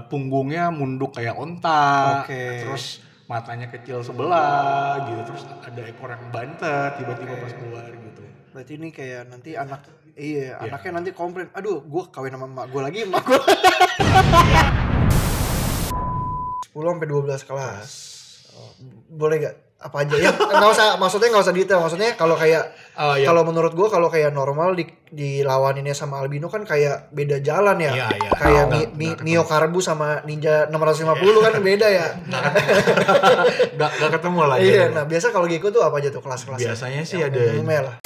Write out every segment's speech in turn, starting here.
punggungnya munduk kayak onta, Oke. terus matanya kecil sebelah gitu, terus ada ekor yang bantet tiba-tiba pas keluar gitu. Berarti ini kayak nanti anaknya Iya. nanti komplain, aduh gue kawin sama emak gue lagi, emak gue 10-12 kelas. Boleh gak? Apa aja ya? Maksudnya nggak usah detail. Maksudnya kalau kayak Iya. kalau menurut gue kalau kayak normal dilawaninnya sama albino kan kayak beda jalan ya. Iya. Kayak Nggak Mio Karbu sama Ninja 650 kan beda ya. Nggak ketemu lah. Iya. Nah biasa kalau Gecko tuh apa aja tuh kelas-kelasnya? Biasanya sih yang ada umumnya lah.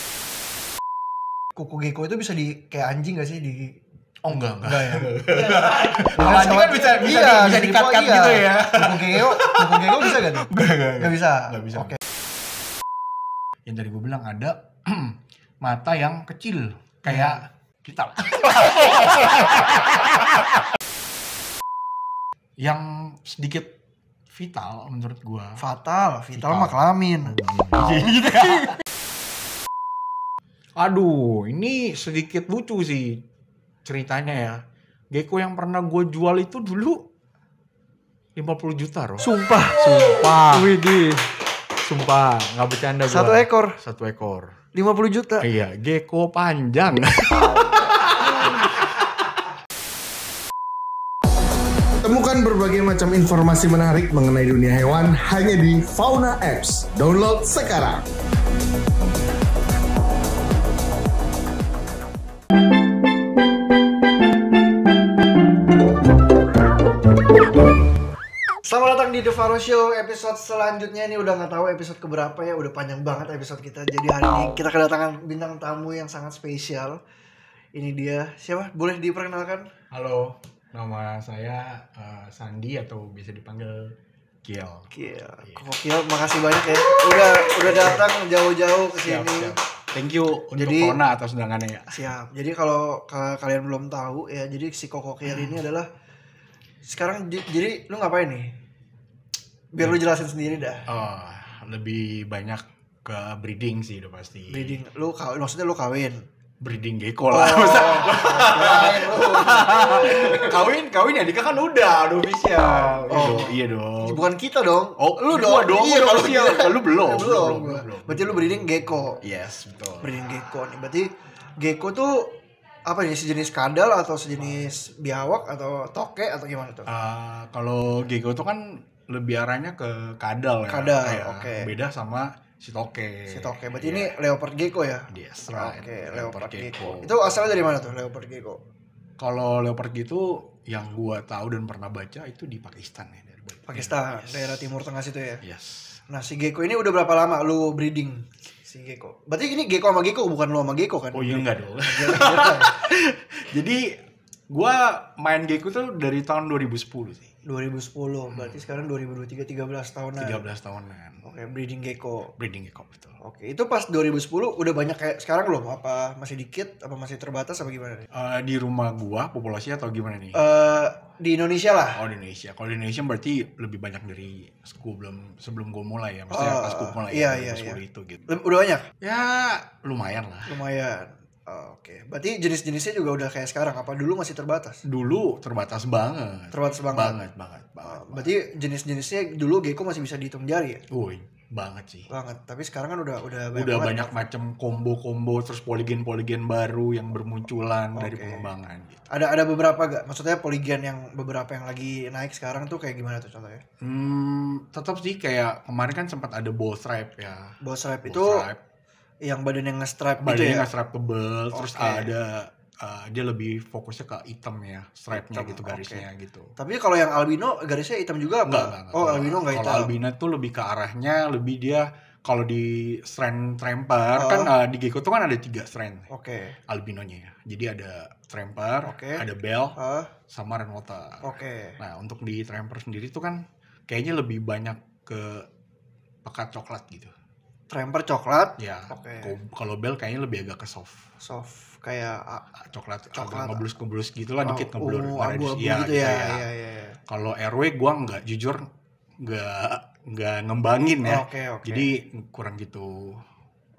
Kuku Gecko itu bisa kayak anjing gak sih di? Oh enggak ya. Anjing kan bisa di-cut gitu ya. Kuku Gecko bisa gak tuh? Gak bisa. Oke. Yang tadi gue bilang ada mata yang kecil kayak kita. Yang sedikit vital menurut gue. Vital mah kelamin. Aduh, ini sedikit lucu sih ceritanya ya. Gecko yang pernah gue jual itu dulu 50 juta loh. Sumpah. Widih. Sumpah, nggak bercanda gue. Satu ekor. 50 juta. Iya, gecko panjang. Temukan berbagai macam informasi menarik mengenai dunia hewan hanya di Fauna Apps. Download sekarang. Selamat datang di The Faro Show episode selanjutnya. Ini udah nggak tahu episode keberapa ya, udah panjang banget episode kita. Jadi hari ini kita kedatangan bintang tamu yang sangat spesial. Ini dia, siapa? Boleh diperkenalkan? Halo, nama saya Sandi atau bisa dipanggil Kiel. Kiel, makasih banyak ya. Udah datang jauh-jauh ke sini. Siap. Thank you untuk Fauna atas undangannya ya. Siap. Jadi kalau kalian belum tahu ya, jadi si Koko Kiel ini adalah sekarang jadi lu ngapain nih? Biar lu jelasin sendiri dah. Lebih banyak ke breeding sih udah pasti. Breeding, maksudnya lu kawin? Breeding gecko lah. Kawin ya Dika kan udah official. Iya dong. Bukan kita dong. Lu dong. Iya kalau official. Lu belum. Berarti lu breeding gecko. Yes, betul. Breeding gecko nih. Berarti gecko tuh apa ya, sejenis kadal atau sejenis biawak atau toke atau gimana tuh? Kalau gecko tuh kan lebih arahnya ke kadal ya. Kadal, oke. Beda sama si toke. Berarti ini leopard gecko ya? Yes, right. Oke, leopard gecko. Itu asalnya dari mana tuh leopard gecko? Kalau leopard gitu yang gua tahu dan pernah baca itu di Pakistan ya, dari Pakistan, daerah Timur Tengah situ ya. Yes. Nah, si gecko ini udah berapa lama lu breeding si gecko? Berarti ini gecko sama gecko, bukan lu sama gecko kan? Oh iya enggak dong. Jadi gua main gecko tuh dari tahun 2010 sih. 2010, berarti sekarang 2023, 13 tahunan. 13 tahunan. Oke, breeding gecko. Breeding gecko betul. Oke, itu pas 2010 udah banyak kayak sekarang belum? Apa masih dikit? Apa masih terbatas? Apa gimana nih? Di rumah gua populasi atau gimana nih? Di Indonesia lah. Oh, di Indonesia. Kalau di Indonesia berarti lebih banyak dari sebelum gua mulai ya. Maksudnya pas gua mulai iya. itu gitu. Udah banyak? Ya, lumayan lah. Lumayan. Oke. Berarti jenis-jenisnya juga udah kayak sekarang. Apa dulu masih terbatas? Dulu terbatas banget. Banget. Berarti jenis-jenisnya dulu gecko masih bisa dihitung jari ya? Woi, banget sih. Banget. Tapi sekarang kan udah banyak macam combo terus poligen baru yang bermunculan dari pengembangan gitu. Ada beberapa gak? Maksudnya poligen yang beberapa yang lagi naik sekarang tuh kayak gimana tuh contohnya? Tetap sih kayak kemarin kan sempat ada ball stripe ya. Ball stripe itu yang badannya nge-stripe gitu ya? Badannya nge-stripe tebel, terus ada dia lebih fokusnya ke hitam ya, stripe-nya gitu, garisnya gitu. Tapi kalau yang albino garisnya hitam juga apa? Enggak. Albino enggak hitam. Kalau albino tuh lebih ke arahnya lebih dia kalau di strand tramper kan di gecko tuh kan ada 3 strand. Albinonya ya. Jadi ada tramper, ada bell, sama rainwater. Nah, untuk di tramper sendiri tuh kan kayaknya lebih banyak ke pekat coklat gitu. Tramper coklat? Ya. Kalau bell kayaknya lebih agak ke soft kayak coklat. Agak ngeblus gitulah, dikit ngeblur. Abu-abu gitu ya. Kalau RW gua jujur nggak ngembangin ya. Jadi kurang gitu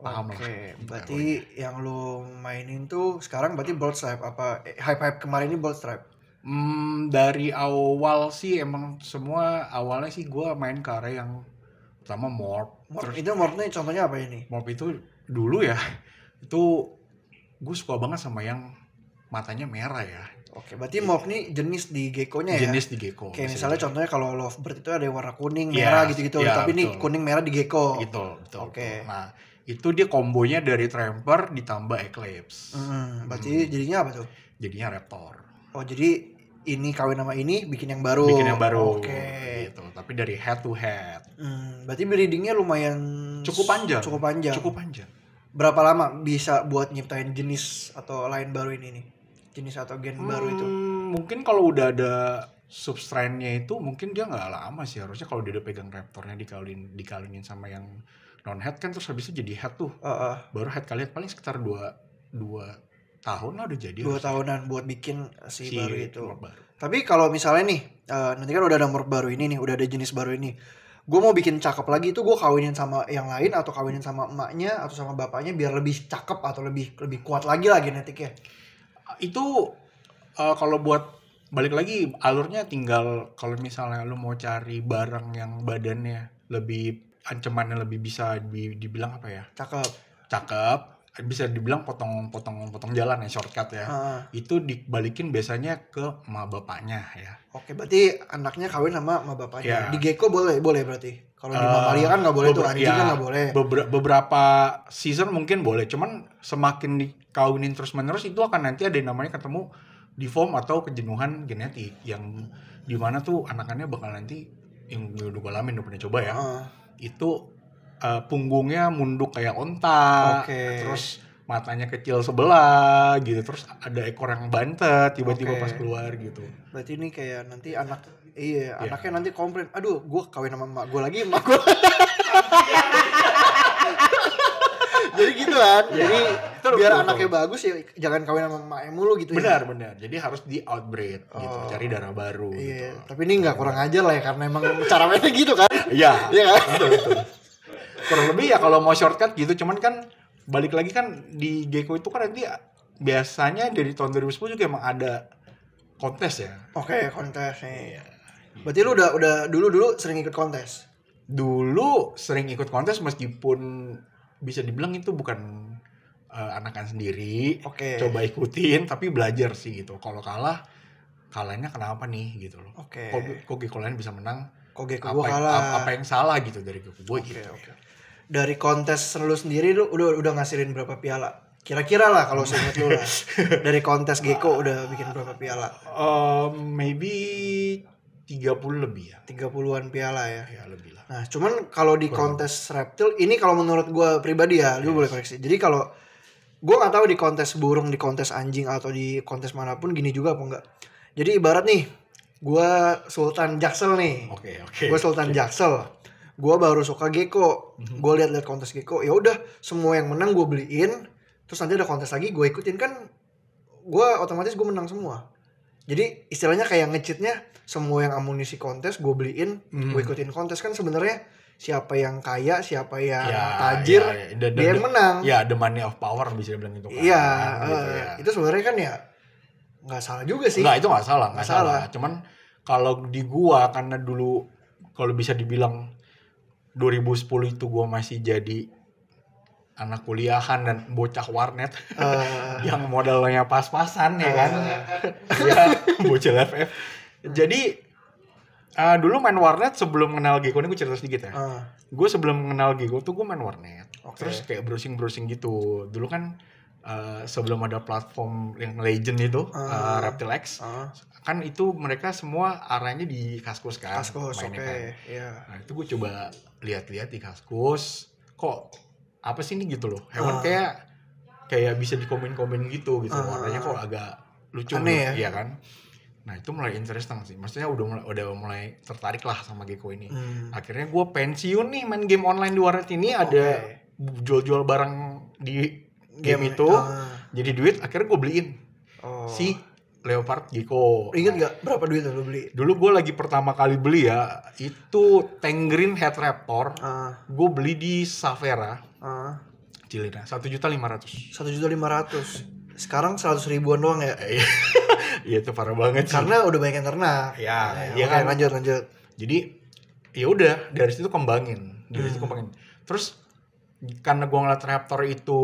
paham lah. Berarti yang lu mainin tuh sekarang berarti bold stripe apa hype kemarin ini bold stripe? Dari awal sih emang semua awalnya sih gue main ke area yang pertama Morph. Itu Morph-nya contohnya apa ini? Morph itu dulu ya, itu gue suka banget sama yang matanya merah ya. Oke, berarti Morph nih jenis di gecko-nya ya? Jenis di gecko. Kayak misalnya contohnya kalau Lovebird itu ada yang warna kuning, merah gitu-gitu. Tapi ini kuning merah di gecko. Betul. Oke. Nah, itu dia kombonya dari Tramper ditambah Eclipse. Berarti jadinya apa tuh? Jadinya Raptor. Oh, jadi ini kawin sama ini bikin yang baru. Oke. Gitu. Tapi dari head to head. Berarti breedingnya lumayan cukup panjang. Berapa lama bisa buat nyiptain jenis atau lain baru ini nih? Jenis atau gen baru itu? Mungkin kalau udah ada substrain-nya itu mungkin dia nggak lama sih. Harusnya kalau dia udah pegang Raptornya dikawinin sama yang non head kan terus habis itu jadi head tuh. Baru head kalian paling sekitar 2 tahun lah udah jadi. 2 tahunan buat bikin si baru itu. Baru. Tapi kalau misalnya nih, nanti kan udah ada Morph baru ini nih, udah ada jenis baru ini. Gue mau bikin cakep lagi itu gue kawinin sama yang lain atau kawinin sama emaknya atau sama bapaknya biar lebih cakep atau lebih kuat lagi lah genetiknya. Itu kalau buat balik lagi alurnya tinggal kalau misalnya lu mau cari barang yang badannya lebih ancamannya lebih bisa dibilang apa ya? Cakep. Bisa dibilang potong jalan ya, shortcut ya. Itu dibalikin biasanya ke emak bapaknya ya. Oke, berarti anaknya kawin sama emak bapaknya. Di gecko boleh berarti. Kalau di mamalia kan nggak boleh tuh, anjing kan nggak boleh. Beberapa season mungkin boleh, cuman semakin dikawinin terus-menerus itu akan nanti ada yang namanya ketemu deform atau kejenuhan genetik yang dimana tuh anakannya bakal nanti yang udah gue alamin, udah pernah coba ya. Itu punggungnya munduk kayak onta, terus matanya kecil sebelah gitu, terus ada ekor yang bantet tiba-tiba pas keluar gitu. Berarti ini kayak nanti anaknya nanti komplain, aduh gue kawin sama emak gue lagi, emak gue. Jadi gitu kan, jadi biar anaknya bagus ya jangan kawin sama emaknya mulu gitu. Benar. Jadi harus di outbreed gitu, cari darah baru. Gitu. Tapi ini nggak kurang ajar lah ya karena emang cara mainnya gitu kan. Iya kan. Betul. Kurang lebih ya kalau mau shortcut gitu, cuman kan balik lagi kan di gecko itu kan nanti biasanya dari tahun 2010 juga emang ada kontes ya. Oke, kontes nih. Berarti lu udah dulu sering ikut kontes? Dulu sering ikut kontes meskipun bisa dibilang itu bukan anakan sendiri. Coba ikutin tapi belajar sih gitu. Kalau kalahnya kenapa nih gitu loh. Kok gecko lain bisa menang? Kok gecko gua kalah? Apa yang salah gitu dari gecko gue gitu. Dari kontes lu sendiri lu udah ngasihin berapa piala? Kira-kira lah kalau seinget lu lah. Dari kontes gecko udah bikin berapa piala? Maybe 30 lebih ya. 30-an piala ya? Ya lebih lah. Nah cuman kalau di kontes reptil, ini kalau menurut gue pribadi ya, lu boleh koreksi. Jadi kalau gue gak tahu di kontes burung, di kontes anjing, atau di kontes manapun gini juga apa enggak. Jadi ibarat nih, gue Sultan Jaksel nih. Gue Sultan Jaksel. Gue baru suka gecko, gue lihat kontes gecko, ya udah semua yang menang gue beliin, terus nanti ada kontes lagi gue ikutin, kan gue otomatis gue menang semua. Jadi istilahnya kayak nge-cheatnya, semua yang amunisi kontes gue beliin, gue ikutin kontes, kan sebenarnya siapa yang kaya, siapa yang tajir, dia yang menang. Ya, the money of power bisa dibilang itu kan. Iya, itu sebenarnya kan ya nggak salah juga sih. Nggak, itu nggak salah. Cuman kalau di gua karena dulu kalau bisa dibilang 2010 itu gue masih jadi anak kuliahan dan bocah warnet yang modalnya pas-pasan ya kan. Ya, bocah FF. Jadi dulu main warnet sebelum kenal gecko, ini gue cerita sedikit ya. Gue sebelum kenal gecko tuh gue main warnet. Terus kayak browsing gitu. Dulu kan sebelum ada platform yang legend itu, Reptile X, kan itu mereka semua arahnya di Kaskus kan. Mainnya kan. Nah itu gue coba lihat-lihat di Kaskus, kok apa sih ini gitu loh, hewan kayak bisa dikomen-komen gitu warnanya kok agak lucu. Aneh ya kan. Nah itu mulai interesting sih, maksudnya udah mulai tertarik lah sama gecko ini. Akhirnya gue pensiun nih main game online di warnet ini, ada jual-jual barang di game itu, jadi duit, akhirnya gue beliin si leopard gecko. Ingat gak berapa duit lo beli? Dulu gue lagi pertama kali beli ya, itu Tangerine Head Raptor. Gue beli di Savera. Cilina, 1.500.000. 1.500.000. Sekarang 100 ribuan doang ya? Iya itu parah banget sih. Karena udah banyak yang ternak. Iya kan. Lanjut. Jadi ya udah dari situ kembangin. Terus karena gue ngeliat raptor itu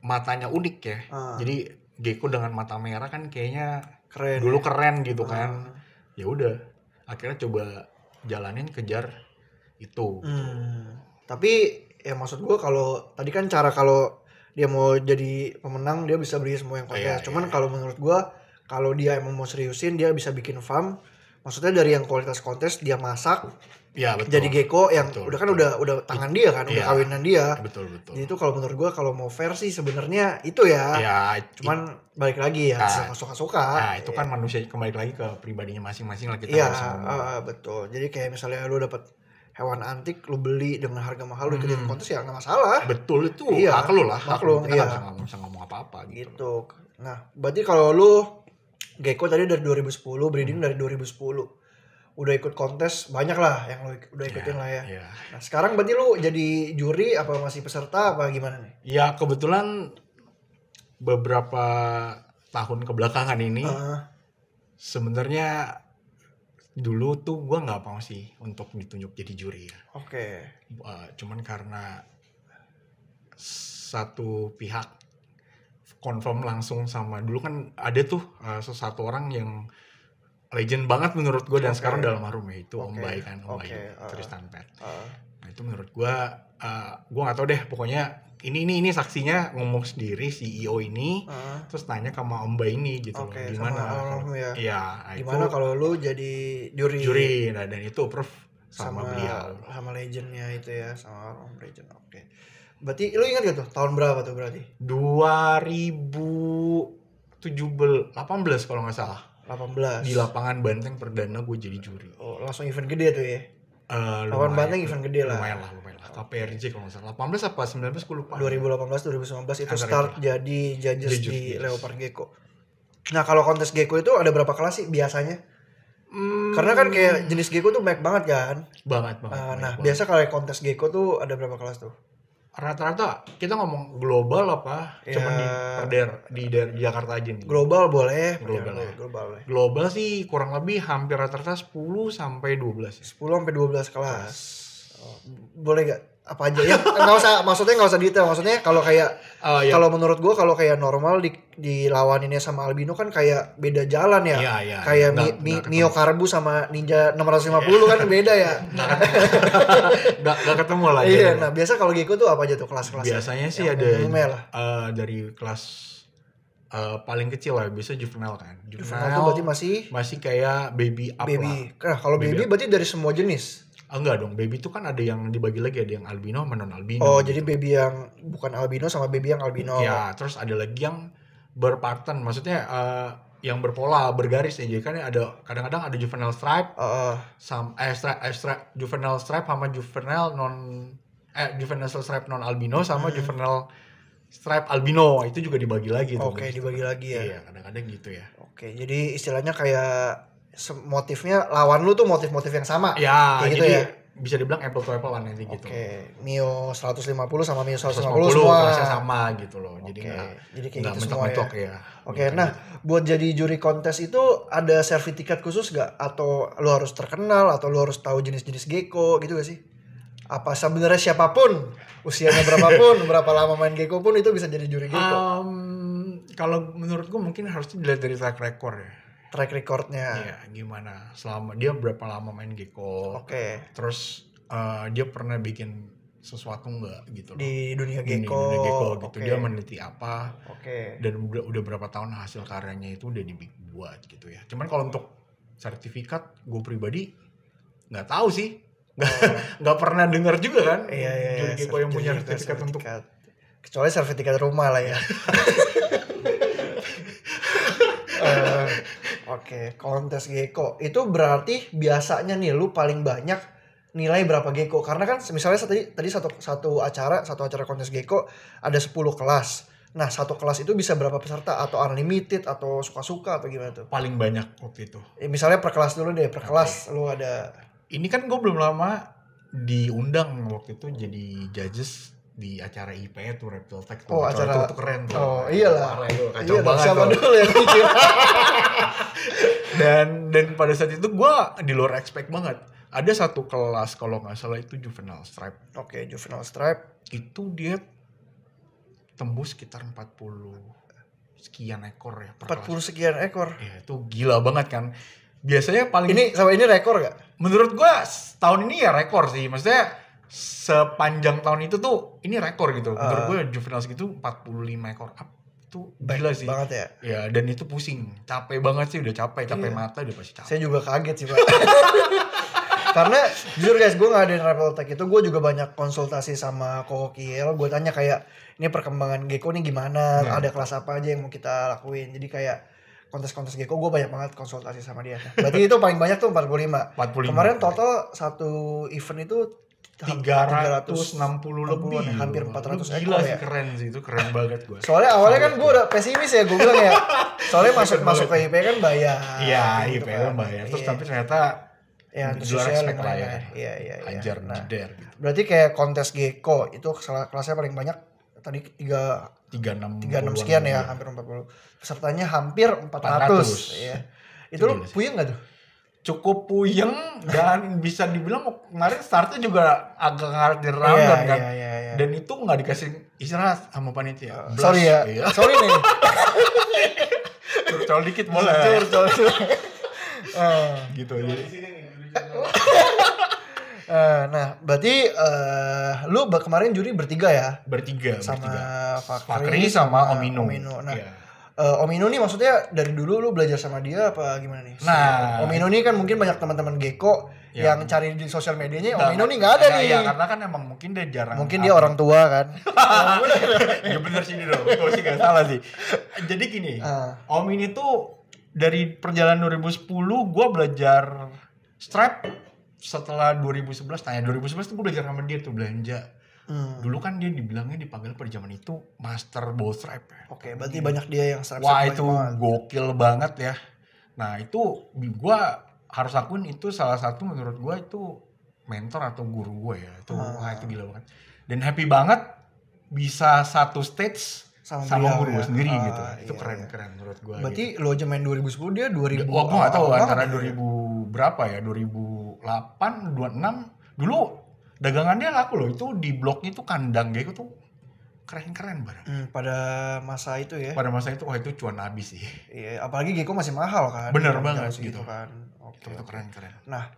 matanya unik ya. Jadi gecko dengan mata merah kan kayaknya keren gitu kan. Ya udah akhirnya coba jalanin kejar itu. Tapi ya maksud gue kalau tadi kan cara kalau dia mau jadi pemenang dia bisa beli semua yang kontes. Cuman kalau menurut gue kalau dia emang mau seriusin dia bisa bikin farm. Maksudnya dari yang kualitas kontes dia masak. Ya, betul. Jadi gecko yang udah tangan dia kan, udah kawinan dia. Betul. Jadi itu kalau menurut gue kalau mau fair sih sebenarnya itu ya. Cuman balik lagi ya suka-suka. Nah, itu kan manusia kembali lagi ke pribadinya masing-masing lah kita betul. Jadi kayak misalnya lu dapat hewan antik lu beli dengan harga mahal lu ikutin kontes ya nggak masalah. Betul itu. Hak lu lah. Kita nggak bisa ngomong apa-apa gitu. Nah, berarti kalau lu gecko tadi dari 2010, breeding dari 2010. Udah ikut kontes banyak lah yang lo udah ikutin lah ya. Nah sekarang berarti lu jadi juri apa masih peserta apa gimana nih? Ya kebetulan beberapa tahun kebelakangan ini sebenarnya dulu tuh gue nggak mau sih untuk ditunjuk jadi juri ya. Cuman karena satu pihak confirm langsung sama dulu kan ada tuh satu orang yang legend banget menurut gue dan sekarang dalam harum ya itu Om Bay kan Om Bay Tristan Pet. Nah itu menurut gue nggak tahu deh pokoknya ini saksinya ngomong sendiri CEO ini terus nanya sama Om Bay ini gitu gimana gimana kalau lu jadi juri nah, dan itu approve sama beliau sama legendnya itu ya sama Om Legend. Berarti lu ingat gak tuh tahun berapa tuh berarti 2018 kalau nggak salah 18 di lapangan Banteng perdana gue jadi juri. Langsung event gede tuh ya. Lapangan Banteng event gede lah. Lumayan lah. KPRJ kalau nggak salah. 18 apa 19 gue lupa. 2018 2019 itu start jadi judges di Leopard Gecko. Nah kalau kontes gecko itu ada berapa kelas sih biasanya? Karena kan kayak jenis gecko tuh banyak banget kan. Banget. Biasa kalau kontes gecko tuh ada berapa kelas tuh? Rata-rata kita ngomong global apa cuman di Jakarta aja nih. Global boleh. Global sih kurang lebih hampir rata-rata 10 sampai 12. 10 sampai 12 kelas. Boleh gak? Apa aja ya? Maksudnya enggak usah detail. Maksudnya kalau kayak kalau menurut gua kalau kayak normal dilawaninnya sama albino kan kayak beda jalan ya. Kayak Mio Karbu sama Ninja 650 kan beda ya. Gak ketemu lah. Nah biasa kalau gecko tuh apa aja tuh kelas-kelas? Biasanya sih ada dari kelas paling kecil lah, biasa juvenile kan. Juvenile itu berarti masih kayak baby up lah. Nah kalau baby berarti dari semua jenis? Enggak dong, baby itu kan ada yang dibagi lagi, ada yang albino sama non albino. Jadi baby yang bukan albino sama baby yang albino. Ya, terus ada lagi yang berpattern, maksudnya yang berpola, bergaris ya. Jadi kan ada kadang-kadang ada juvenile stripe, juvenile stripe sama juvenile stripe non albino sama juvenile stripe albino, itu juga dibagi lagi tuh. Dibagi lagi ya. Iya, kadang-kadang gitu ya. Jadi istilahnya kayak motifnya lawan lu tuh motif-motif yang sama. Ya, jadi gitu ya? Bisa dibilang apple to apple lah nanti gitu. Mio 150 sama Mio 150 semua kelasnya sama gitu loh. Jadi kayak gitu semua ya. Nah buat jadi juri kontes itu ada sertifikat khusus gak? Atau lu harus terkenal atau lu harus tahu jenis-jenis gecko gitu gak sih? Apa sebenarnya siapapun usianya berapapun berapa lama main gecko pun itu bisa jadi juri gecko? Kalau menurut gue mungkin harus dilihat dari track record ya. Track recordnya. Iya, gimana? Selama dia berapa lama main gecko? Terus dia pernah bikin sesuatu nggak gitu loh? Di dunia gecko gitu. Dia meneliti apa? Dan udah berapa tahun hasil karyanya itu udah dibuat gitu ya. Cuman kalau untuk sertifikat, gue pribadi nggak tahu sih. Nggak pernah dengar juga kan? Iya. Gecko yang punya sertifikat untuk. Kecuali sertifikat rumah lah ya. Kontes gecko itu berarti biasanya nih lu paling banyak nilai berapa gecko? Karena kan misalnya tadi satu acara kontes gecko ada 10 kelas. Nah, satu kelas itu bisa berapa peserta atau unlimited atau suka-suka atau gimana tuh? Paling banyak waktu itu. Misalnya per kelas dulu deh, per kelas lu ada. Ini kan gue belum lama diundang waktu itu jadi judges di acara IP tuh Reptile Tech tuh. Oh, acara itu keren tuh. Oh, iyalah. Kacau banget. Siapa dulu yang mikir. dan pada saat itu gue di luar expect banget. Ada satu kelas kalau nggak salah itu Juvenile Stripe. Oke, Juvenile Stripe. Itu dia tembus sekitar 40 sekian ekor ya per 40 kelas. Sekian ekor. Ya, itu gila banget kan. Biasanya paling ini rekor gak? Menurut gua tahun ini ya rekor sih. Maksudnya sepanjang tahun itu tuh ini rekor gitu. Menurut gua juvenile segitu 45 ekor up. Itu gila sih. Banget ya. Ya, dan itu pusing. Capek banget sih, udah capek mata udah pasti capek. Saya juga kaget sih, Pak. Karena jujur guys, gue ngadain Reptile Tech itu gue juga banyak konsultasi sama Koko Kiel. Gue tanya kayak, ini perkembangan gecko nih gimana, ada kelas apa aja yang mau kita lakuin. Jadi kayak kontes-kontes gecko gue banyak banget konsultasi sama dia. Berarti itu paling banyak tuh 45. Kemarin total satu event itu 360 lebih, hampir 400 ekor. Gila sih, keren sih, itu keren banget gue. Soalnya awalnya kan gue udah pesimis ya, gue bilang ya. Soalnya masuk ke IP kan bayar. Iya, IP kan bayar. Terus tapi ternyata ya antusiasnya lah ya. Iya. Hajar jeder gitu. Berarti kayak kontes gecko itu kelasnya paling banyak tadi 36 sekian ya, hampir 40. Pesertanya hampir 400. Iya. Itu lu puyeng enggak tuh? Cukup puyeng dan bisa dibilang kemarin startnya juga agak ngaret di rundown kan. Iya. Dan itu enggak dikasih istirahat sama panitia. Sorry ya. Iya. Sorry nih. Curcol dikit boleh. Curcol. Gitu aja. Nah, berarti lu kemarin juri bertiga ya? Bertiga. Sama Fakri sama Omino. Nah, Omino nih maksudnya dari dulu lu belajar sama dia apa gimana nih? Nah, Omino nih kan mungkin banyak teman-teman gecko yang cari di sosial medianya, Omino nih nggak ada nih. Iya, karena kan emang mungkin dia jarang. Mungkin dia orang tua kan. Ya bener sih dong. Gue sih nggak salah sih. Jadi gini, Om ini tuh dari perjalanan 2010 gue belajar strap. Setelah 2011, 2011 tuh gue belajar sama dia tuh belanja. Dulu kan dia dibilangnya dipanggil pada zaman itu master ball strap ya. Oke, berarti banyak dia yang strap. Wah itu gokil banget ya. Nah itu gue harus akuin itu salah satu menurut gue itu mentor atau guru gue ya. Itu itu gila banget. Dan happy banget bisa satu stage sama guru gue sendiri gitu. Itu keren menurut gue. Berarti gitu. Lo aja main 2010 dia 2000. Wah gue gak tau antara 2000 berapa ya, 2008, 26 dulu dagangan dia laku loh. Itu di blognya tuh kandang gecko tuh keren-keren barang. Pada masa itu ya. Pada masa itu itu cuan habis sih. Iya, apalagi gecko masih mahal kan. Bener banget gitu kan. Oke. Itu keren-keren. Nah,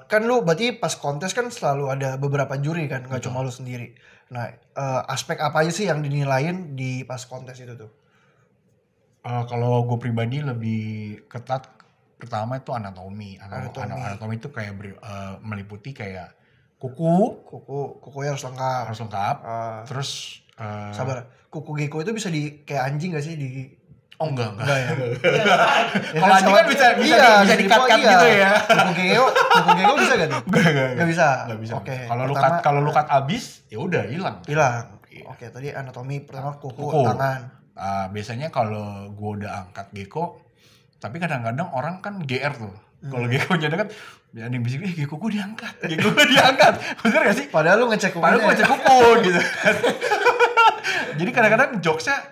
kan lu berarti pas kontes kan selalu ada beberapa juri kan, nggak cuma lu sendiri. Nah, aspek apa aja sih yang dinilaiin di pas kontes itu tuh? Kalau gue pribadi lebih ketat. Pertama itu anatomi. Anatomi itu kayak meliputi kayak kukunya harus lengkap. Terus sabar. Kuku gecko itu bisa kayak anjing gak sih di? Oh enggak ya. Kalau anjing kan bisa dikat-kat gitu ya. Kuku gecko bisa gak tuh? Gak bisa. Oke. Kalau lu cut abis ya udah hilang. Oke, tadi anatomi pertama kuku. Tangan. Biasanya kalau gua udah angkat gecko, tapi kadang-kadang orang kan GR tuh. Kalau gecko jadi kan ada yang bisik, gecko gue diangkat. Bener gak sih? Padahal lu ngecek kuku gitu. Jadi kadang-kadang jokesnya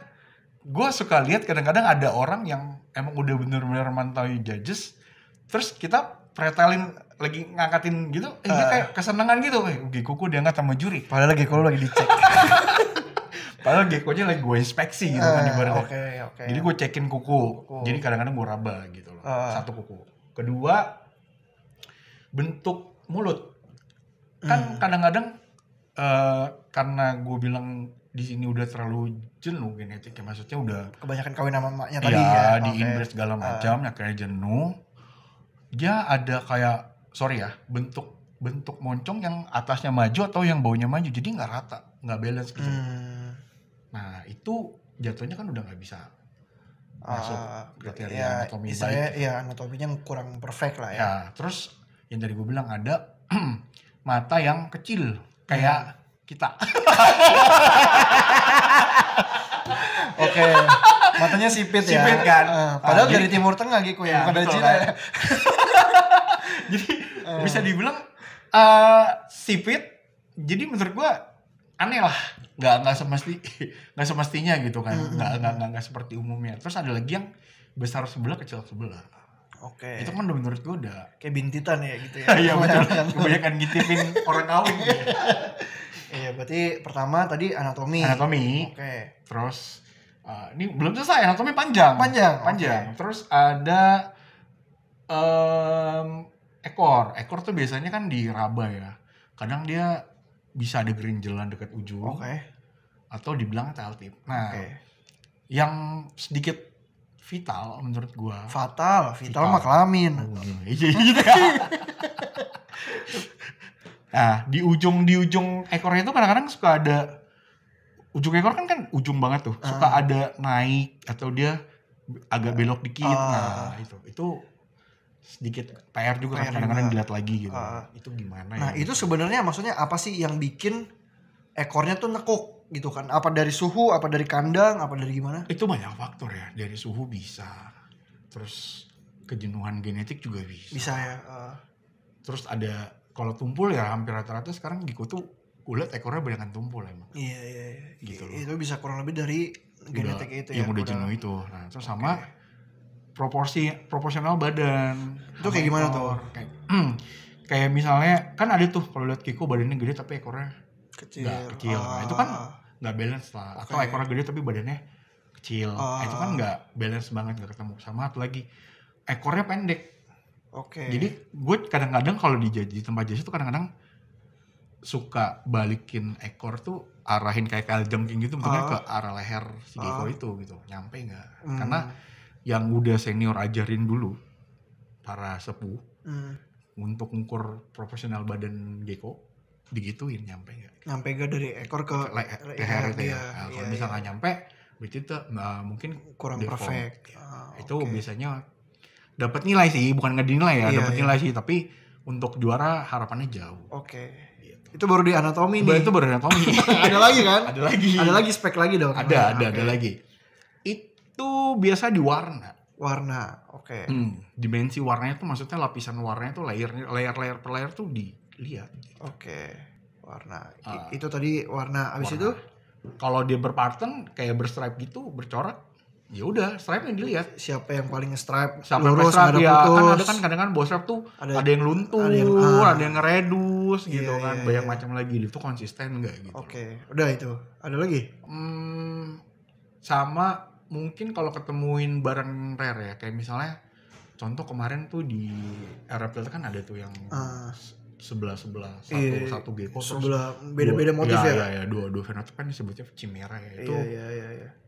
gue suka lihat kadang-kadang ada orang yang emang udah bener-bener mantau judges, terus kita pretelin lagi ngangkatin gitu, dia kayak kesenangan gitu, gecko gue diangkat sama juri. Padahal gecko lu lagi dicek. Padahal gecko-nya lagi gue inspeksi gitu kan ibaratnya. Oke. Jadi gue cekin kuku. Jadi kadang-kadang gue raba gitu loh. Satu kuku. Kedua, bentuk mulut. Kan kadang-kadang karena gue bilang di sini udah terlalu jenuh genetiknya, maksudnya udah kebanyakan kawin sama emaknya tadi ya. Di inbreed segala macam, akhirnya jenuh. Dia ada kayak bentuk moncong yang atasnya maju atau yang bawahnya maju, jadi nggak rata, nggak balance gitu. Nah itu jatuhnya kan udah nggak bisa masuk kriteria anatomi baik. Ya anatominya kurang perfect lah ya. Ya terus yang tadi gue bilang ada mata yang kecil kayak kita. Oke, matanya sipit ya. Sipit kan. Padahal dari Timur Tengah gitu ya, bukan dari Cina. Kan? Jadi bisa dibilang sipit. Jadi menurut gue aneh lah, nggak semestinya gitu kan, nggak seperti umumnya. Terus ada lagi yang besar sebelah kecil sebelah. Oke. Itu kan menurut gue udah kayak bintitan ya gitu ya. Iya betul. Kebanyakan ngintipin orang kawin. Iya, berarti pertama tadi anatomi. Oke. Terus ini belum selesai, anatomi panjang. Okay. Terus ada ekor. Ekor tuh biasanya kan diraba ya. Kadang dia bisa ada gerinjelan dekat ujung. Atau dibilang tail tip. Nah, yang sedikit vital menurut gua. Vital mah kelamin. Nah, di ujung ekornya itu kadang-kadang suka ada ujung ekor kan ujung banget tuh. Suka ada naik atau dia agak belok dikit. Nah, itu sedikit PR juga kan kadang-kadang dilihat lagi gitu. Itu gimana ya? Nah, itu sebenarnya maksudnya apa sih yang bikin ekornya tuh nekuk gitu kan? Apa dari suhu, apa dari kandang, apa dari gimana? Itu banyak faktor ya. Dari suhu bisa. Terus kejenuhan genetik juga bisa. Bisa ya. Terus ada kalau tumpul ya hampir rata-rata sekarang Gecko tuh kulit ekornya banyak tumpul emang. Iya. Gitu loh. Itu bisa kurang lebih dari genetik itu ya. Yang udah jenuh itu. Nah, terus sama proporsional badan. Itu kayak gimana tuh? Kayak misalnya kan ada tuh kalau lihat Gecko badannya gede tapi ekornya kecil. Nah, itu kan nggak balance lah. Atau ekornya gede tapi badannya kecil. Itu kan nggak balance banget, nggak ketemu. Sama satu lagi ekornya pendek. Jadi gue kadang-kadang kalau di tempat jasa tuh kadang-kadang suka balikin ekor tuh arahin kayak kaljengking gitu, bentuknya ke arah leher si Gecko itu gitu. Nyampe nggak? Karena yang udah senior ajarin dulu para sepuh untuk ngukur proporsional badan Gecko digituin nyampe nggak dari ekor ke leher itu ya. Kalau bisa nggak nyampe berarti itu mungkin kurang perfect. Itu biasanya dapat nilai sih, bukan nggak dinilai ya, dapat nilai sih, tapi untuk juara harapannya jauh. Gitu. Itu baru di anatomi nih. Itu baru anatomi. Ada lagi kan? Ada lagi spek lagi dong. Ada lagi. Itu biasa di warna. Oke. Dimensi warnanya tuh maksudnya lapisan warnanya tuh layer per layer tuh dilihat. Warna. Itu tadi warna. Abis itu? Kalau dia berpattern kayak berstripe gitu, bercorak, ya udah stripe-nya dilihat. Siapa yang paling stripe? Lurus, nggak ada putus. Kan ada kan kadang-kadang bawah stripe tuh ada yang luntur, ada yang ngeredus gitu kan, banyak macam lagi. Itu konsisten nggak gitu. Udah itu. Ada lagi? Sama mungkin kalau ketemuin barang rare ya, kayak misalnya contoh kemarin tuh di RFL kan ada tuh yang sebelah satu Gecko sebelah beda-beda motif ya dua fenotip kan disebutnya chimera ya.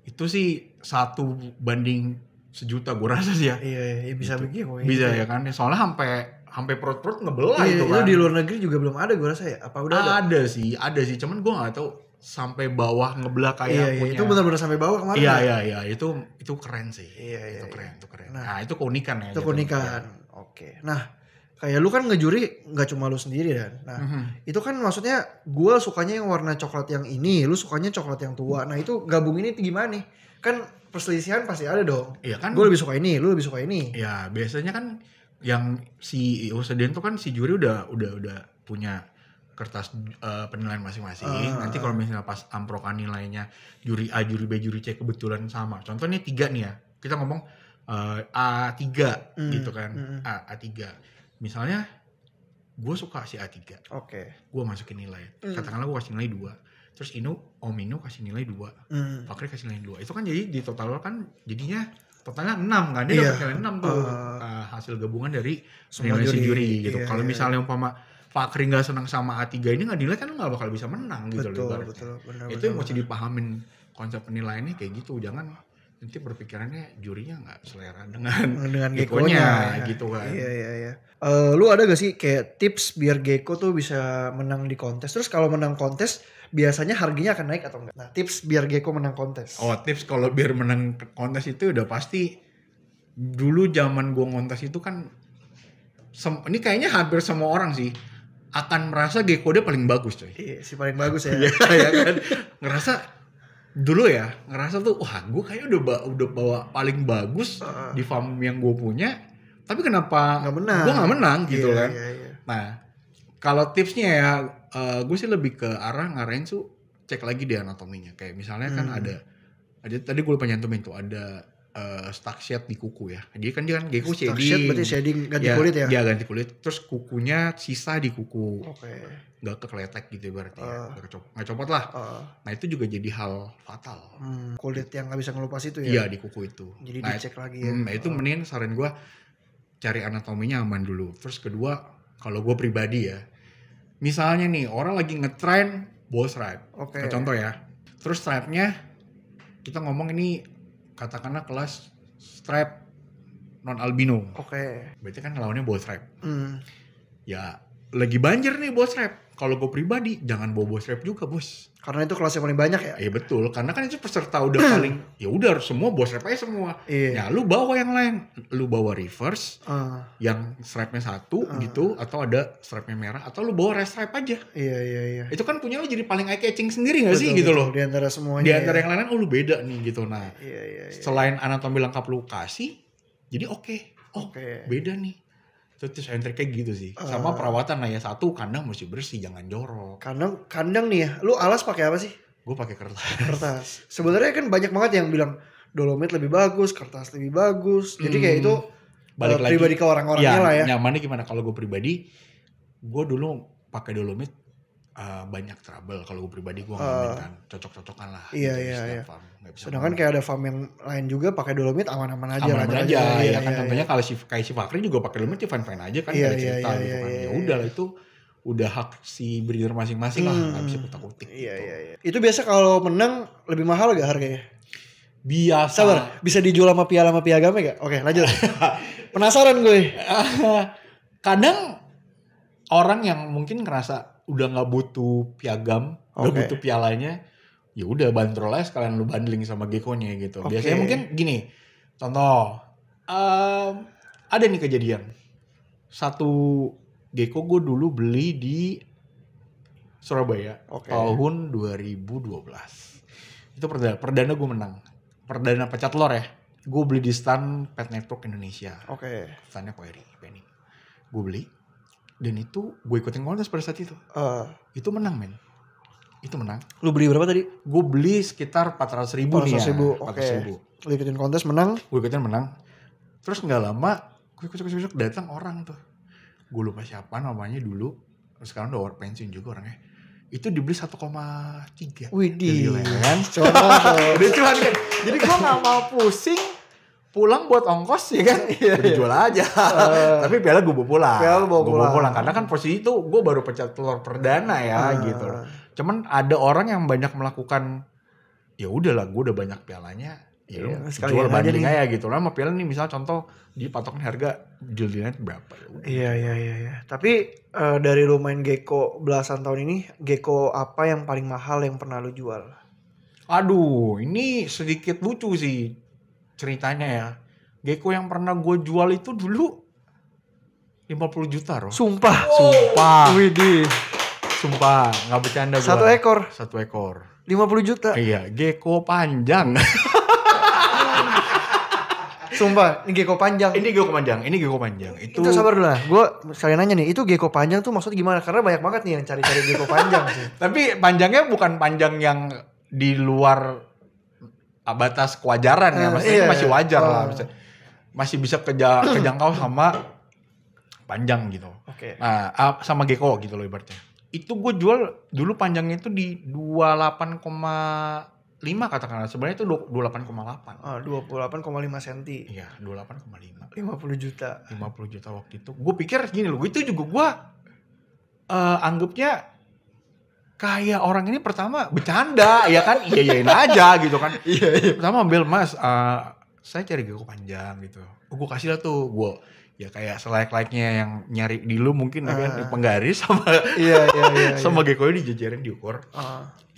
Itu sih 1 banding 1.000.000 gue rasa sih ya. Iya bisa begitu. Bisa ya kan, soalnya sampai perut ngebelah itu Itu kan. di luar negeri juga belum ada gue rasa ya. Apa udah ada? Ada sih, cuman gue nggak tahu sampai bawah ngebelah kayak punya. Itu benar-benar sampai bawah kemarin. Iya, itu keren sih. Itu keren. Nah, itu keunikan ya. Itu keunikan. Nah, kayak lu kan ngejuri nggak cuma lu sendiri kan. Nah, itu kan maksudnya gue sukanya yang warna coklat yang ini, lu sukanya coklat yang tua. Nah, itu gabung ini gimana nih? Kan perselisihan pasti ada dong. Iya kan. Gue lebih suka ini, lu lebih suka ini. Ya, biasanya kan yang si Oseden tuh kan si juri udah punya kertas penilaian masing-masing. Nanti kalau misalnya pas amprokan nilainya juri A, juri B, juri C kebetulan sama. Contohnya 3 nih ya. Kita ngomong A3 gitu kan. A3. Misalnya gue suka si A3. Gue masukin nilai. Katakanlah gue kasih nilai 2. Terus Om Inu kasih nilai 2. Fakri kasih nilai 2. Itu kan jadi di total kan jadinya totalnya 6 kan. Dia dapat nilai 6 tuh. Hasil gabungan dari nilai si juri gitu. Kalau misalnya umpama Fakri gak senang sama A3 ini gak nilai kan lu gak bakal bisa menang gitu loh. Betul. Itu yang mesti dipahamin konsep penilaiannya kayak gitu. Jangan nanti berpikirannya jurinya nggak selera dengan Gecko-nya gitu kan. Iya. Lu ada gak sih kayak tips biar Gecko tuh bisa menang di kontes? Terus kalau menang kontes biasanya harganya akan naik atau enggak? Nah, tips biar Gecko menang kontes. Tips kalau biar menang kontes itu udah pasti. Dulu zaman gua kontes itu kan ini kayaknya hampir semua orang sih akan merasa Gecko dia paling bagus coy. Iya, si paling bagus ya. Iya kan. Ngerasa tuh wah gue kayaknya udah bawa paling bagus di farm yang gue punya, tapi kenapa gue nggak menang gitu kan. Nah kalau tipsnya ya gue sih lebih ke arah ngarahin tuh cek lagi di anatominya. Kayak misalnya kan ada tadi gue lupa nyantumin tuh ada stuck shed di kuku ya. Jadi kan dia kan gecko shading. Stuck shed berarti shading ganti kulit ya? Dia ganti kulit. Terus kukunya sisa di kuku. Oke. Gak kekeletek gitu berarti ya. Gak copot lah. Nah itu juga jadi hal fatal. Kulit yang gak bisa ngelupas itu ya? Iya di kuku itu. Jadi dicek lagi ya? Nah itu mending saran gue cari anatominya aman dulu. Terus kedua kalau gue pribadi ya. Misalnya nih orang lagi ngetrend ball stripe. Contoh ya. Terus stripe-nya kita ngomong ini katakanlah kelas stripe non albino. Berarti kan lawannya ball stripe. Ya lagi banjir nih ball stripe. Kalau gue pribadi jangan bawa ball stripe juga bos. Karena itu kelas yang paling banyak ya? Iya betul. Karena kan itu peserta udah paling ya udah semua ball stripe aja semua. Ya lu bawa yang lain. Lu bawa reverse yang stripe-nya satu gitu atau ada stripe-nya merah atau lu bawa red stripe aja. Iya. Itu kan punya lu jadi paling eye catching sendiri gak sih gitu loh. Di antara semuanya. Di antara yang lain lu beda nih gitu. Nah selain anatomi lengkap lu kasih jadi beda nih. Itu tips and trick kayak gitu sih. Sama perawatan lah ya. Satu, kandang mesti bersih, jangan jorok. Kandang nih ya. Lu alas pakai apa sih? Gue pakai kertas. Sebenarnya kan banyak banget yang bilang dolomit lebih bagus, kertas lebih bagus. Jadi kayak itu balik lagi pribadi ke orang-orangnya lah ya. Nyamannya gimana? Kalau gue pribadi, gue dulu pakai dolomit banyak trouble. Kalau gue pribadi gue ngalamin kan cocok-cocokan lah. Iya. Sedangkan kayak ada farm yang lain juga pakai dolomit aman-aman aja. Aman aja. Ya kan contohnya kalau kayak si Fakri juga pakai dolomit ya fine-fine aja kan. Gak ada cerita gitu kan. Ya udah lah itu udah hak si breeder masing-masing lah. Gak bisa kutak-kutik. Iya. Itu biasa kalau menang lebih mahal gak harganya? Biasa. Sabar, bisa dijual sama piagam gak? Oke lanjut. Penasaran gue. Kadang orang yang mungkin ngerasa udah nggak butuh piagam, nggak butuh pialanya, ya udah bandrol aja sekalian lu bundling sama gecko-nya gitu. Biasanya mungkin gini, contoh, ada nih kejadian, satu gecko gue dulu beli di Surabaya tahun 2012. Itu perdana gue menang, perdana pecat telur ya. Gue beli di stand Pet Network Indonesia. Standnya Penny. Gue beli. Dan itu gue ikutin kontes pada saat itu. Itu menang men. Itu menang. Lu beli berapa tadi? Gue beli sekitar 400.000 nih ya. 400.000. Lu ikutin kontes menang? Gue ikutin menang. Terus gak lama gue ikut datang orang tuh. Gue lupa siapa namanya dulu. Sekarang udah pensiun juga orangnya. Itu dibeli 1,3. Widih. Kan? Udah cuan kan. Jadi gue gak mau pusing. Pulang buat ongkos ya kan, udah jual aja. Tapi piala gue bawa pulang. Karena kan posisi itu gue baru pecat telur perdana ya gitu. Cuman ada orang yang banyak melakukan, ya udahlah gue udah banyak pialanya, ya jual banding aja gitu. Lah sama piala nih misal contoh di patokan harga jualnya berapa ya. Iya. Tapi dari lu main gecko belasan tahun ini, gecko apa yang paling mahal yang pernah lu jual? Aduh, ini sedikit lucu sih. Ceritanya ya, gecko yang pernah gue jual itu dulu 50 juta loh. Sumpah. Widih. Sumpah, gak bercanda gue. Satu ekor. 50 juta? Iya, gecko panjang. Sumpah, ini gecko panjang. Ini gecko panjang. Itu sabar dulu lah. Gue sekalian nanya nih, itu gecko panjang tuh maksudnya gimana? Karena banyak banget nih yang cari-cari gecko panjang sih. Tapi panjangnya bukan panjang yang di luar batas kewajaran ya, maksudnya masih wajar lah, masih bisa kejangkau sama panjang gitu. Nah, sama gecko gitu loh ibaratnya. Itu gue jual dulu panjangnya itu di 28,5 katakanlah, sebenarnya itu 28,8. 28,5 cm. Iya, 28,5. 50 juta waktu itu. Gue pikir gini loh, itu juga gue anggapnya kayak orang ini pertama bercanda ya kan, iyain aja gitu kan. Iya. Pertama ambil mas, saya cari gecko panjang gitu. Gue kasih lah tuh, gue ya kayak selike-like-nya yang nyari di lu mungkin kan di penggaris sama sama gecko-nya dijajarin diukur.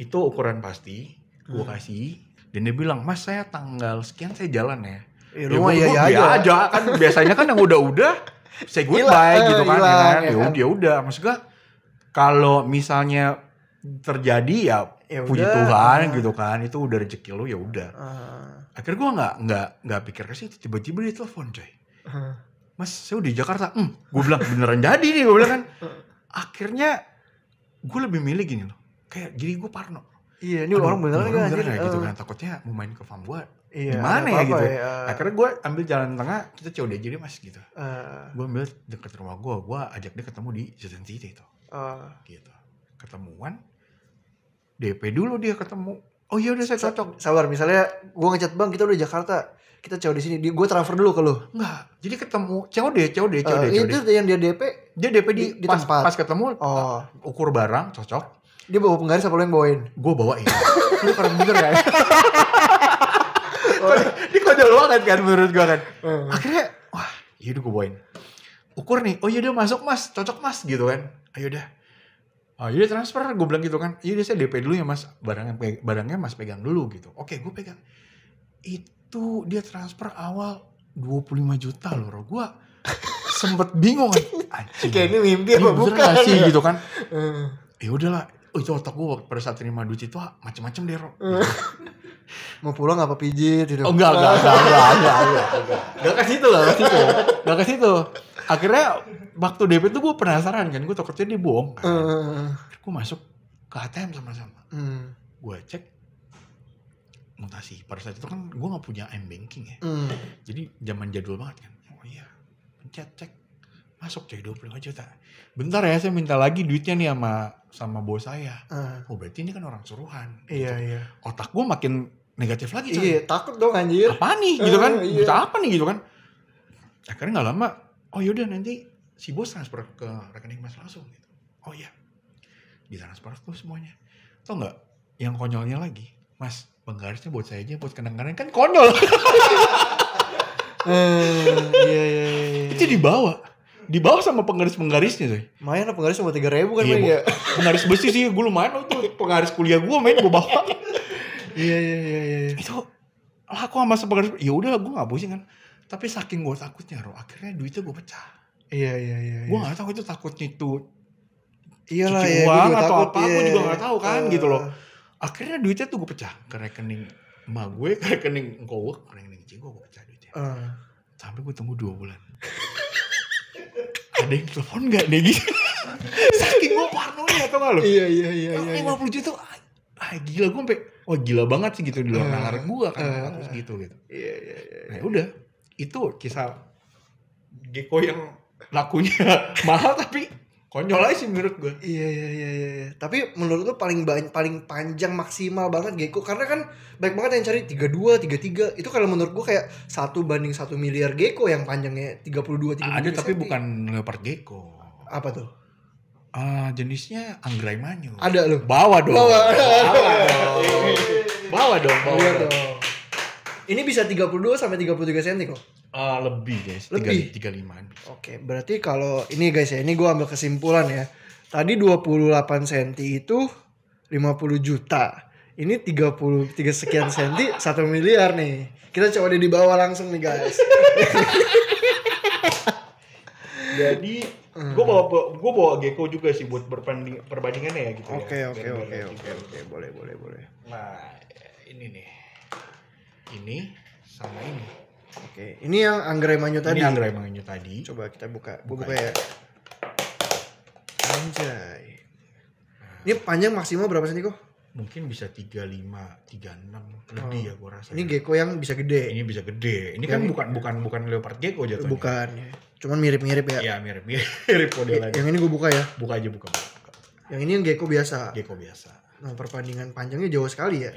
Itu ukuran pasti, gue kasih. Dan dia bilang, mas saya tanggal sekian saya jalan ya. Iya aja kan biasanya kan yang udah say goodbye gitu kan. Ya udah, maksudnya kalau misalnya terjadi ya puji Tuhan gitu kan, itu udah rezeki lu ya udah. Akhirnya gue nggak pikir ke situ, tiba-tiba dia telepon coy, mas saya udah di Jakarta. Gue bilang beneran jadi nih, gue bilang kan. Akhirnya gue lebih milih gini loh, kayak jadi gue parno. Iya, ini orang beneran gak anjir? Gitu kan, takutnya mau main ke farm gue gimana ya gitu. Akhirnya gue ambil jalan tengah, kita COD aja deh mas gitu. Gue ambil deket rumah gue ajak dia ketemu di Jatin City itu. Gitu. Ketemuan, DP dulu dia ketemu. Oh iya udah saya cocok. Sabar, misalnya gue ngechat bang kita udah di Jakarta. Kita COD sini, gue transfer dulu ke lu. Enggak, jadi ketemu COD. Itu yang dia DP? Dia DP di tempat. Pas ketemu, ukur barang, cocok. Dia bawa penggaris apa lu yang bawain? Gue bawain. Lu keren bener kan? Ini konyol banget kan menurut gue kan. Akhirnya, wah yaudah gue bawain. Ukur nih, oh yaudah masuk mas, cocok mas gitu kan. Ayo dah. Oh yaudah transfer, gue bilang gitu kan. Yaudah saya DP dulu ya mas, barangnya mas pegang dulu gitu. Oke gue pegang. Itu dia transfer awal 25 juta loh. Gue sempet bingung kan. Kayak ini mimpi apa bukan sih gitu kan. Ya udahlah. Oh itu otak gue pada saat terima duit itu macem-macem deh Rob. Mau pulang apa pijit gitu. Oh enggak. Enggak ke situ lah, Enggak ke situ. Akhirnya waktu DP tuh gue penasaran kan, gue takutnya dia bohong kan. Gue masuk ke ATM sama-sama. Gue cek mutasi. Pada saat itu kan gue gak punya M-Banking ya. Jadi zaman jadul banget kan. Oh iya, pencet cek. Masuk coy 25 juta. Bentar ya saya minta lagi duitnya nih sama bos saya. Oh berarti ini kan orang suruhan. Iya. Otak gue makin negatif lagi coy. Iya takut dong anjir. Apa nih gitu kan. Buta apa nih gitu kan. Akhirnya gak lama. Oh yaudah nanti si bos transfer ke rekening mas langsung gitu. Oh iya. Ditransfer tuh semuanya. Tau gak yang konyolnya lagi. Mas penggarisnya buat saya aja buat kenang-kenang kan konyol. Iya. Itu dibawa sama penggaris-penggarisnya coy. Lumayan lah penggaris cuma 3.000 kan iya, ya. Penggaris besi sih gue lumayan tuh penggaris kuliah gue main gue bawa. Iya. Itu aku sama penggaris ya udah gue enggak pusing kan. Tapi saking gue takutnya akhirnya duitnya gue pecah. Iya. Gue enggak tahu itu takutnya itu iyalah ya uang atau apa gue juga enggak tahu kan gitu loh. Akhirnya duitnya tuh gue pecah ke rekening emak gue, ke rekening engkau gue, ke rekening cik gue pecah duitnya. Sampai gue tunggu 2 bulan. Ada yang telepon gak deh gitu. Saking gue parnonya tau gak lo. Iya. 50 juta gila gue sampai wah gila banget sih gitu di luar nalar gue kan terus gitu. Iya. Nah udah itu kisah Gecko yang lakunya mahal tapi konyol aja sih menurut gue. Iya. Tapi menurut lu paling panjang maksimal banget Gecko karena kan banyak banget yang cari 32, 33. Itu kalau menurut gue kayak 1 banding 1 miliar Gecko yang panjangnya 32, 33 ada tapi bukan leopard gecko. Apa tuh? Jenisnya anggrek manyu. Ada lu? Bawa dong. Ini bisa 32 sampai 33 cm kok. Lebih guys. Lebih 35-an. Oke, berarti kalau ini guys ya, ini gue ambil kesimpulan ya. Tadi 28 cm itu 50 juta. Ini 33 sekian cm 1 miliar nih. Kita coba di bawah langsung nih guys. Jadi gue bawa Gecko juga sih buat perbandingannya ya gitu. Oke. Boleh. Nah, ini nih. Ini sama ini. Oke, ini yang anggrek manyu tadi. Ini anggrek manyu tadi. Coba kita buka. Gue buka ya. Anjay. Ini panjang maksimal berapa senti kok? Mungkin bisa 35, 36 lebih ya gue rasa. Ini Gecko yang bisa gede. Ini bisa gede. Ini kan bukan leopard gecko jatuhnya. Bukan. Cuman mirip-mirip ya. Iya, mirip modelannya. Yang ini gue buka ya. Buka aja. Yang ini yang Gecko biasa. Gecko biasa. Nah, perbandingan panjangnya jauh sekali ya.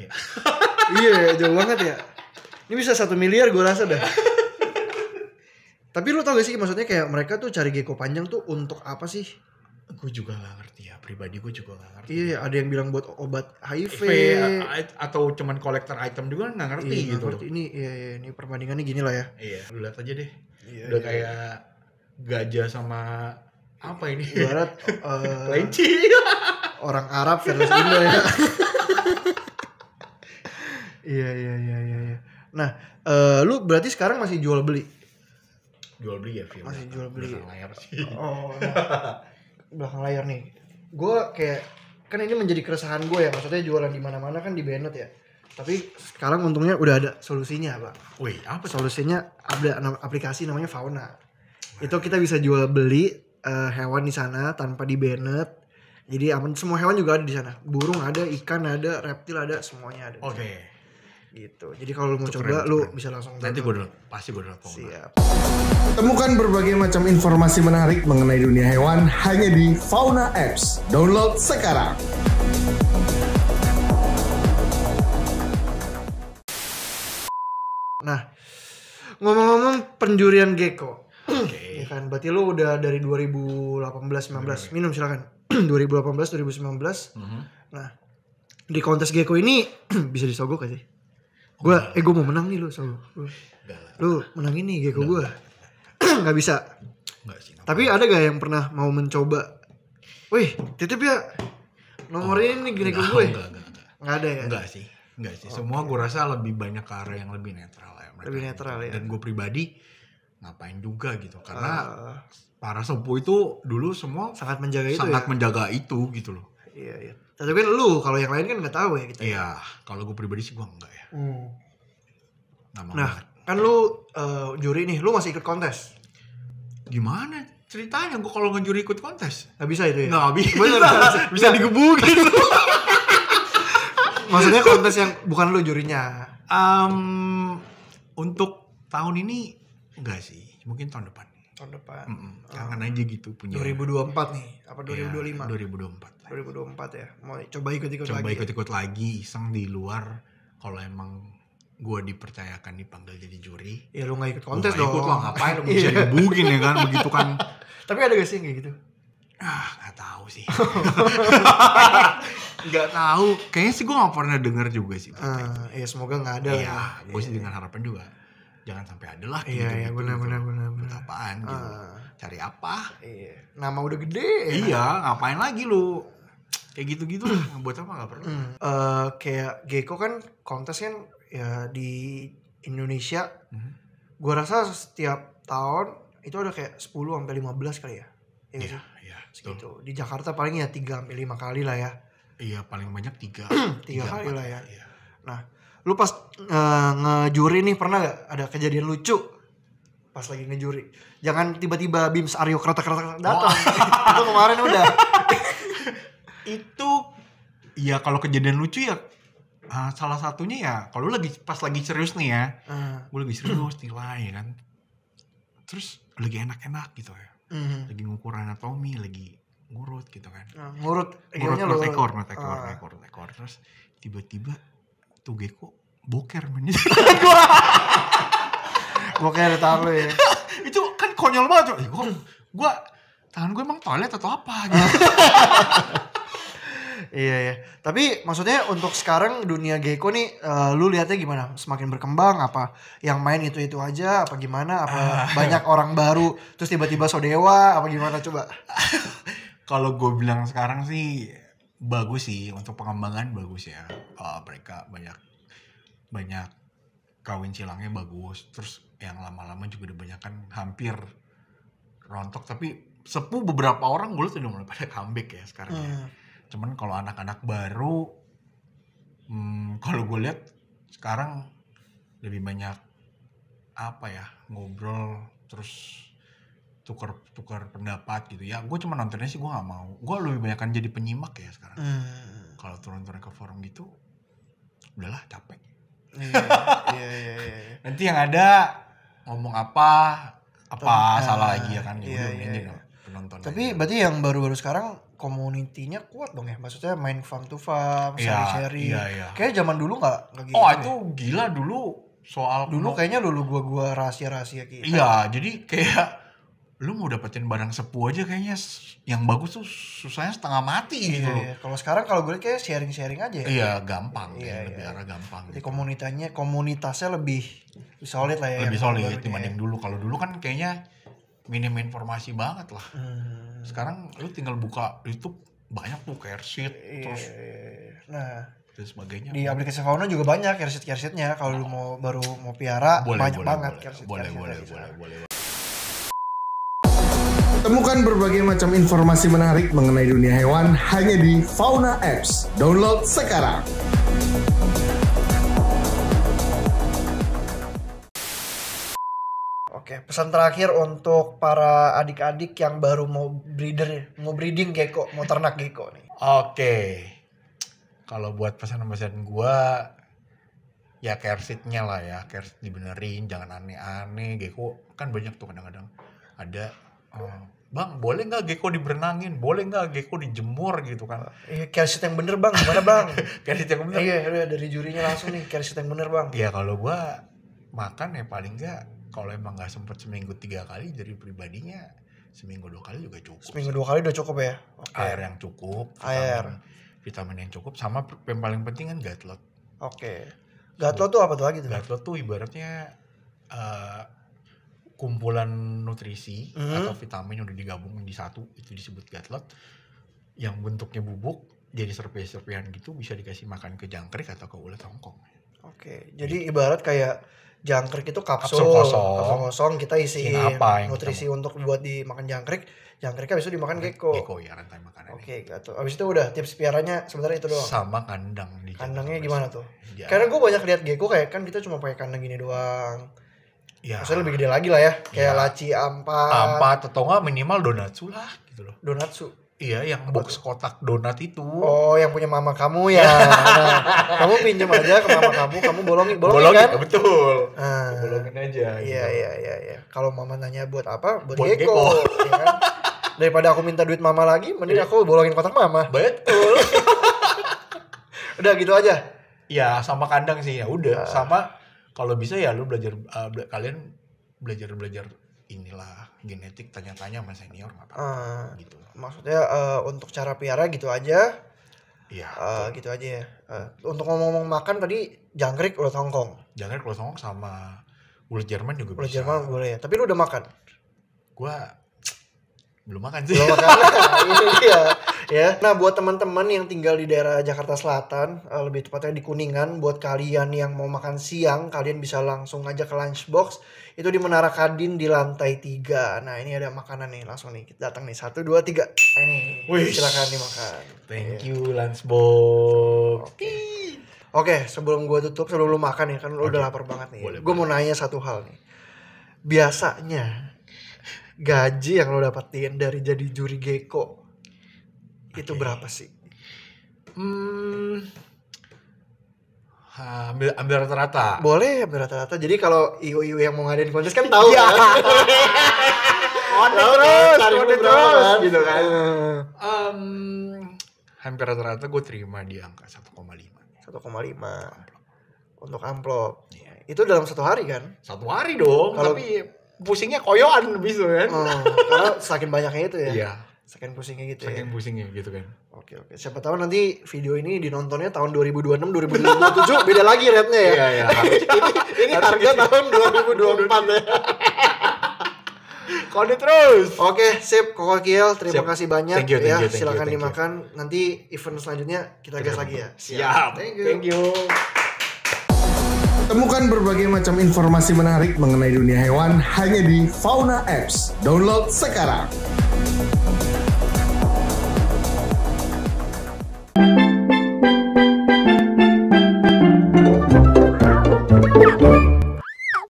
Iya, jauh banget ya. Ini bisa 1 miliar gue rasa dah. Tapi lu tau gak sih maksudnya kayak mereka tuh cari Gecko panjang tuh untuk apa sih? Gue juga gak ngerti ya, pribadi gue juga gak ngerti. Iya, ada yang bilang buat obat HIV atau cuman kolektor item juga gak ngerti gitu. Ngerti. Ini perbandingannya gini lah ya. Iya, lu lihat aja deh. Udah kayak gajah sama apa ini? Ibarat kelinci. Orang Arab versus Indo ya. Iya. Nah, lu berarti sekarang masih jual beli? Jual beli ya, film. Masih jual beli. Belakang layar sih. Oh, belakang layar nih. Gue kayak kan ini menjadi keresahan gue ya, maksudnya jualan di mana-mana kan di Bennett ya. Tapi sekarang untungnya udah ada solusinya, Pak. Wih, apa solusinya? Ada aplikasi namanya Fauna. Itu kita bisa jual beli hewan di sana tanpa di Bennett. Jadi aman, semua hewan juga ada di sana. Burung ada, ikan ada, reptil ada, semuanya ada. Oke. Gitu. Jadi kalau lu mau coba, lu bisa langsung. Nanti pasti gue download. Siap. Temukan berbagai macam informasi menarik mengenai dunia hewan hanya di Fauna Apps. Download sekarang. Nah, ngomong-ngomong penjurian gecko. Oke. Ya kan, berarti lu udah dari 2018-19. Minum silakan. 2018-2019. Nah, di kontes gecko ini bisa disogok gak sih? Gue mau menang nih, lu sogok. Lu menangin nih gecko gue. Gak bisa. Enggak sih. Tapi ada gak yang pernah mau mencoba? Wih, titip ya. Nomor ini gecko gue. Enggak ada ya? Enggak sih. Semua gue rasa lebih banyak ke arah yang lebih netral ya. Lebih netral ya. Dan gue pribadi ngapain juga gitu. Karena para sepuh itu dulu semua sangat menjaga itu. Sangat menjaga itu gitu loh. Iya. Tapi kan lu, kalau yang lain kan nggak tahu ya kita. Iya, kalau gue pribadi sih gue enggak ya. Nah, kan lu juri nih, lu masih ikut kontes. Gimana ceritanya gue kalau ngejuri ikut kontes? Gak bisa itu ya? Nggak bisa. Bisa digebukin. Maksudnya kontes yang bukan lu jurinya. Untuk tahun ini enggak sih, mungkin tahun depan. Kangen aja gitu punya. 2024 nih, apa 2025? 2024. 2024 ya. Mau coba ikut-ikut lagi. Coba ikut-ikut lagi, iseng di luar. Kalau emang gue dipercayakan dipanggil jadi juri. Ya lu gak ikut kontes dong. Ikut lah, ngapain lu bisa digebukin ya kan, begitu kan. Tapi ada gak sih yang kayak gitu? Gak tahu sih. Gak tahu. Kayaknya sih gue gak pernah denger juga sih. Ya semoga gak ada. Iya, gue sih dengan harapan juga. Jangan sampai ada lah gitu. Iya, benar. Apaan gitu. Cari apa? Iya. Nama udah gede. Iya, ngapain lagi lu? Kayak gitu-gitu buat apa gak perlu. Kayak gecko kan kontes kan ya di Indonesia. Gue rasa setiap tahun itu ada kayak 10-15 kali ya. Iya, segitu. Di Jakarta paling ya 3-5 kali lah ya. Iya, paling banyak 3 kali lah ya. Iya. Nah, lu pas ngejuri nih pernah gak ada kejadian lucu pas lagi ngejuri? Jangan tiba-tiba Bims Aryo kereta datang. Itu kemarin udah. Itu ya kalau kejadian lucu ya salah satunya ya kalau pas lagi serius nih ya. Gue lagi serius nilai kan. Terus lagi enak-enak gitu ya. Lagi ngukur anatomi, lagi ngurut gitu kan. Ngurut ekor. Terus tiba-tiba tuh gecko boker men. Boker taruh ya. Itu kan konyol banget. Gue tangan gue emang toilet atau apa gitu. Iya. Tapi maksudnya untuk sekarang dunia gecko nih, lu lihatnya gimana? Semakin berkembang apa? Yang main itu aja apa gimana? Apa banyak orang baru terus tiba-tiba sodewa apa gimana coba? Kalau gue bilang sekarang sih bagus sih untuk pengembangan bagus ya. Mereka banyak kawin silangnya bagus. Terus yang lama-lama juga udah banyak kan hampir rontok. Tapi sepuh beberapa orang gue liat udah mulai pada comeback ya sekarang ya. Cuman kalau anak-anak baru, kalau gue lihat sekarang lebih banyak ngobrol terus tukar pendapat gitu ya. Gue cuma nontonnya sih gue nggak mau. Gue lebih banyak kan jadi penyimak ya sekarang. Kalau turun-turun ke forum gitu, udahlah capek. Iya. Nanti yang ada ngomong apa salah lagi ya kan. Iya. Penonton. Tapi berarti yang baru-baru sekarang komunitinya kuat dong ya, maksudnya main farm to farm, sharing. Iya. Kayak zaman dulu nggak gitu. Itu gila dulu soal dulu kayaknya gua rahasia kita. Iya, jadi kayak lu mau dapetin barang sepuh aja kayaknya yang bagus tuh susahnya setengah mati gitu. Iya. Kalau sekarang kalau gue kayak sharing aja ya. Iya, gampang lebih arah gampang. Jadi gitu. Komunitasnya lebih solid lah ya. Lebih solid dibanding dulu. Kalau dulu kan kayaknya minim informasi banget lah. Sekarang lu tinggal buka YouTube banyak tuh care-sheet terus dan sebagainya. Di aplikasi Fauna juga banyak care-sheet-nya. Kalau lu baru mau piara banyak banget care-sheet. Boleh. Temukan berbagai macam informasi menarik mengenai dunia hewan hanya di Fauna Apps. Download sekarang. Oke, pesan terakhir untuk para adik-adik yang baru mau breeding gecko, mau ternak gecko nih. Oke. Kalau buat pesan-pesan gua ya care seat-nya lah ya, care seat dibenerin, jangan aneh-aneh. Gecko kan banyak tuh kadang-kadang ada Bang, boleh nggak gecko diberenangin? Boleh nggak gecko dijemur gitu kan? Care seat yang bener bang, gimana bang? Care seat yang bener? Iya, udah dari jurinya langsung nih, care seat yang bener bang. Ya kalau gua makan ya paling nggak, kalau emang nggak sempet seminggu 3 kali, dari pribadinya seminggu 2 kali juga cukup. Seminggu 2 kali udah cukup ya? Okay. Air yang cukup, vitamin yang cukup, sama yang paling penting kan gut lot. Oke. Gut lot tuh apa tuh lagi tuh? Gut lot tuh ibaratnya kumpulan nutrisi atau vitamin udah digabung di satu, itu disebut gut lot, yang bentuknya bubuk jadi serpihan-serpihan gitu, bisa dikasih makan ke jangkrik atau ke ulat Hongkong. Oke, jadi ibarat kayak jangkrik itu kapsul kosong, kita isiin nutrisi untuk buat dimakan jangkrik, jangkriknya habis itu dimakan gecko. Gecko ya, rantai makanan. Oke, gitu. Habis itu udah tips piaranya sebenarnya itu doang. Sama kandang. Kandangnya gimana tuh? Ya. Karena gue banyak lihat gecko kayak kan kita cuma pakai kandang gini doang. Ya. Maksudnya lebih gede lagi lah ya, kayak laci ampat atau enggak minimal donatsu lah gitu loh. Donatsu. Iya, yang box kotak donat itu. Oh, yang punya mama kamu ya. Nah, kamu pinjam aja ke mama kamu bolongin kan? Betul. Bolongin aja. Iya. Kalau mama nanya buat apa? Buat gecko. Ya kan? Daripada aku minta duit mama lagi, mending aku bolongin kotak mama. Betul. Udah gitu aja. Ya, sama kandang sih ya. Udah, sama kalau bisa ya lu belajar kalian belajar inilah genetik, tanya-tanya sama senior apa gitu. Maksudnya untuk cara piara gitu aja. Iya. Gitu aja ya. Untuk ngomong-ngomong makan tadi jangkrik ulat Hongkong. Jangkrik ulat Hongkong sama ulat Jerman juga ulat bisa. Ulat Jerman boleh ya. Tapi lu udah makan? Gua belum makan sih. Belum makan. Ini dia. Ya. Nah, buat teman-teman yang tinggal di daerah Jakarta Selatan, lebih tepatnya di Kuningan, buat kalian yang mau makan siang, kalian bisa langsung aja ke Lunchbox. Itu di Menara Kadin di lantai 3. Nah, ini ada makanan nih, langsung nih kita datang nih. 1 2 3. Ini. Silakan dimakan. Thank you Lunchbox. Oke, sebelum lu makan ya, kan lu udah lapar banget nih. Gue mau nanya satu hal nih. Biasanya gaji yang lo dapetin dari jadi juri gecko itu berapa sih? Ambil rata-rata. Boleh ambil rata-rata. Jadi kalau IO yang mau ngadain kontes kan tahu kan. Kode terus gitu kan. Hampir rata-rata gue terima di angka 1,5. 1,5 untuk amplop. Itu dalam 1 hari kan? 1 hari dong. Tapi pusingnya koyoan bisa kan. Karena saking banyaknya itu ya. Iya. Saking pusingnya gitu Saking pusingnya gitu kan. Oke. Siapa tahu nanti video ini dinontonnya tahun 2026, 2027 beda lagi rate-nya ya. Iya. Ini harga tahun 2024 ya. Kode terus. Oke, sip. Koko Kiel, terima kasih banyak. Thank you. Silakan dimakan. Nanti event selanjutnya kita gas lagi ya. Siap. Thank you. Temukan berbagai macam informasi menarik mengenai dunia hewan hanya di Fauna Apps. Download sekarang.